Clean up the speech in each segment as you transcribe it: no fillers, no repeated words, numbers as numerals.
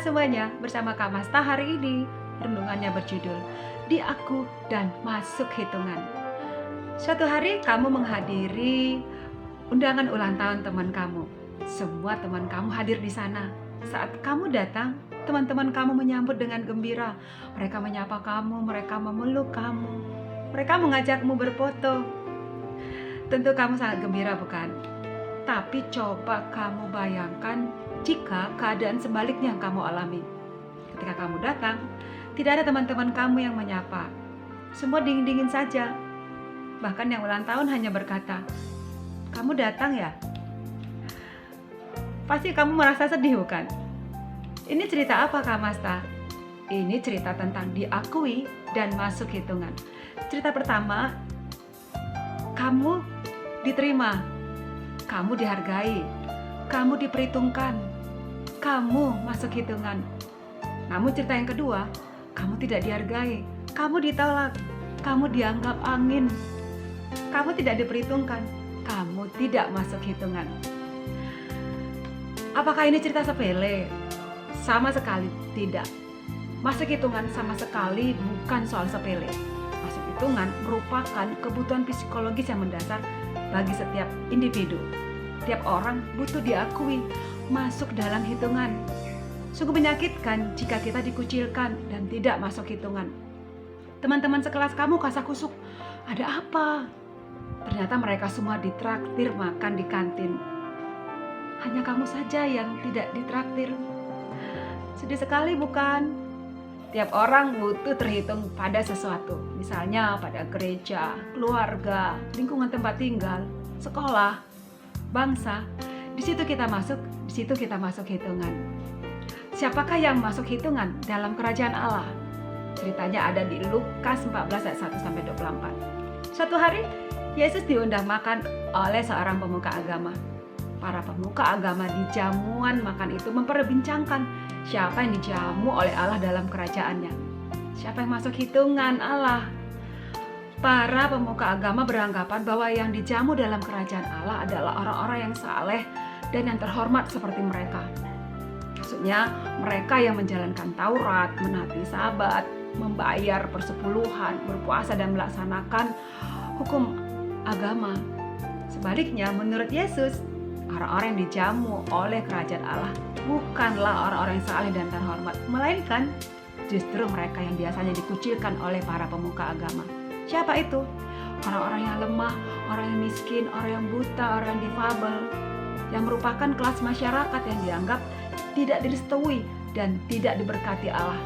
semuanya, bersama Kak Masta hari ini renungannya berjudul Di Aku dan Masuk Hitungan. Suatu hari kamu menghadiri undangan ulang tahun teman kamu. Semua teman kamu hadir di sana. Saat kamu datang, teman-teman kamu menyambut dengan gembira. Mereka menyapa kamu, mereka memeluk kamu, mereka mengajakmu berfoto. Tentu kamu sangat gembira, bukan? Tapi coba kamu bayangkan jika keadaan sebaliknya yang kamu alami. Ketika kamu datang, tidak ada teman-teman kamu yang menyapa. Semua dingin-dingin saja. Bahkan yang ulang tahun hanya berkata, "Kamu datang ya?" Pasti kamu merasa sedih, bukan? Ini cerita apa, Kak Masta? Ini cerita tentang diakui dan masuk hitungan. Cerita pertama, kamu diterima, kamu dihargai, kamu diperhitungkan, kamu masuk hitungan. Namun cerita yang kedua, kamu tidak dihargai, kamu ditolak, kamu dianggap angin, kamu tidak diperhitungkan, kamu tidak masuk hitungan. Apakah ini cerita sepele? Sama sekali tidak. Masuk hitungan sama sekali bukan soal sepele. Masuk hitungan merupakan kebutuhan psikologis yang mendasar bagi setiap individu. Tiap orang butuh diakui, masuk dalam hitungan. Sungguh menyakitkan jika kita dikucilkan dan tidak masuk hitungan. Teman-teman sekelas kamu kasak-kusuk, ada apa? Ternyata mereka semua ditraktir makan di kantin. Hanya kamu saja yang tidak ditraktir. Sedih sekali, bukan? Tiap orang butuh terhitung pada sesuatu. Misalnya pada gereja, keluarga, lingkungan tempat tinggal, sekolah, bangsa. Di situ kita masuk hitungan. Siapakah yang masuk hitungan dalam kerajaan Allah? Ceritanya ada di Lukas 14 ayat 1 sampai 24. Suatu hari Yesus diundang makan oleh seorang pemuka agama. Para pemuka agama di jamuan makan itu memperbincangkan siapa yang dijamu oleh Allah dalam kerajaannya. Siapa yang masuk hitungan Allah? Para pemuka agama beranggapan bahwa yang dijamu dalam kerajaan Allah adalah orang-orang yang saleh dan yang terhormat seperti mereka. Maksudnya mereka yang menjalankan Taurat, menaati Sabat, membayar persepuluhan, berpuasa dan melaksanakan hukum agama. Sebaliknya menurut Yesus, orang-orang yang dijamu oleh kerajaan Allah bukanlah orang-orang yang saleh dan terhormat, melainkan justru mereka yang biasanya dikucilkan oleh para pemuka agama. Siapa itu? Orang-orang yang lemah, orang yang miskin, orang yang buta, orang yang difabel, yang merupakan kelas masyarakat yang dianggap tidak direstui dan tidak diberkati Allah.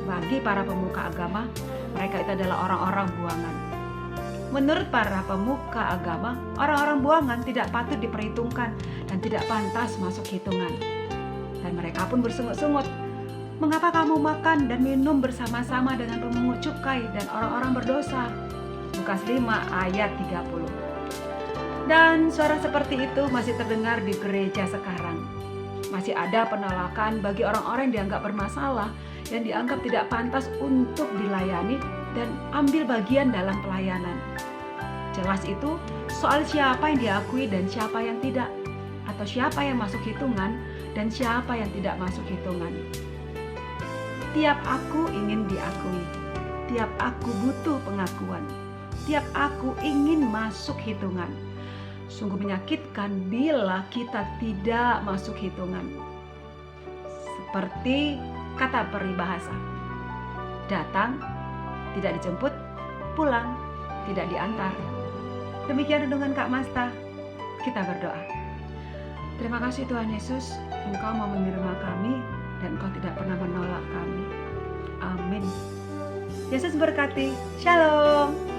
Bagi para pemuka agama, mereka itu adalah orang-orang buangan. Menurut para pemuka agama, orang-orang buangan tidak patut diperhitungkan dan tidak pantas masuk hitungan. Dan mereka pun bersungut-sungut, "Mengapa kamu makan dan minum bersama-sama dengan pemungut cukai dan orang-orang berdosa?" Lukas 5 ayat 30. Dan suara seperti itu masih terdengar di gereja sekarang. Masih ada penolakan bagi orang-orang yang dianggap bermasalah, yang dianggap tidak pantas untuk dilayani dan ambil bagian dalam pelayanan. Jelas itu soal siapa yang diakui dan siapa yang tidak, atau siapa yang masuk hitungan dan siapa yang tidak masuk hitungan. Tiap aku ingin diakui, tiap aku butuh pengakuan, tiap aku ingin masuk hitungan. Sungguh menyakitkan bila kita tidak masuk hitungan. Seperti kata peribahasa, datang, tidak dijemput, pulang, tidak diantar. Demikian renungan Kak Masta. Kita berdoa. Terima kasih Tuhan Yesus, Engkau mau menerima kami dan Engkau tidak pernah menolak kami. Amin. Yesus berkati. Shalom.